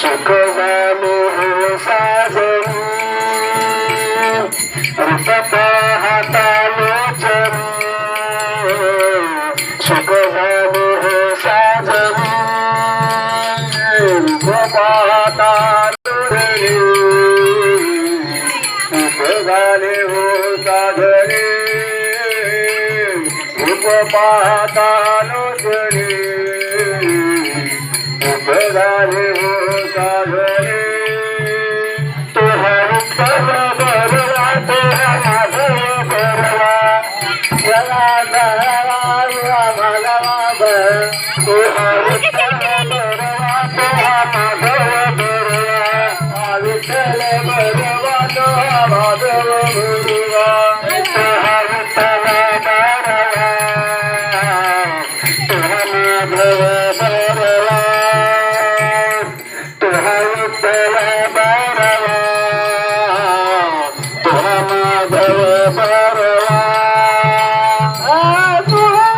सुख झाले हो साजनी रूप पाहता लोचनी सुख झाले हो साजनी रूप पाहता लोचनी सुख झाले हो साजनी रूप पाहता लोचनी सुख झाले हो साजनी तुहार बरवा तुहा माधव बरवा जला जला मला तुहार बरवा तुहा माधव बरवा विठ्ठल बरवा तुहा माधव बरवा तुहार बरवा तुहा माधव बरवा तुहा विठ्ठल बरवा तुहा माधव बरवा तुहा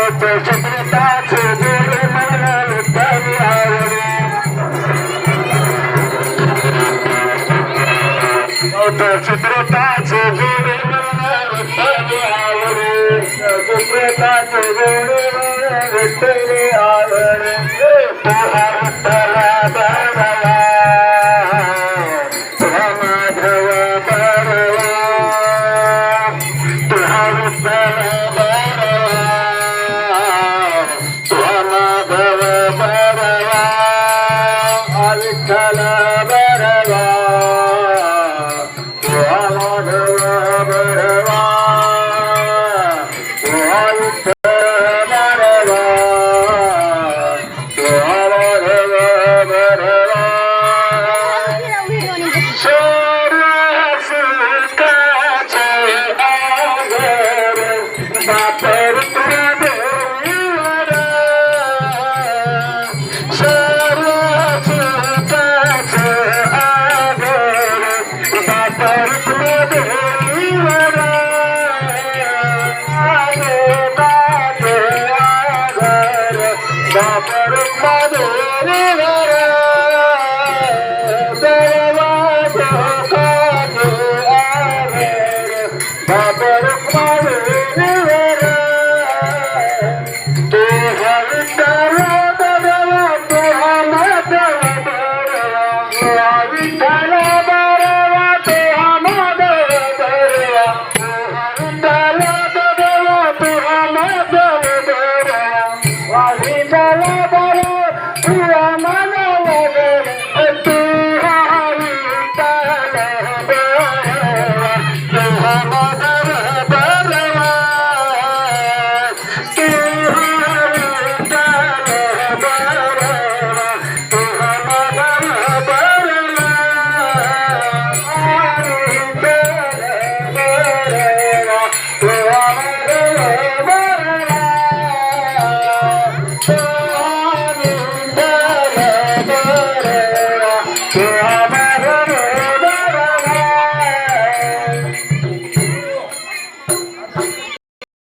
विठ्ठल चित्रताचे जोडे आवडे चित्रताचे जोडे विठ्ठले आवडे तुहा विठ्ठल बरवा तुहा माधव बरवा तुहा विठ्ठल बरवा तुहा माधव बरवा विठ्ठल बरवा Bapar Madhuri Vara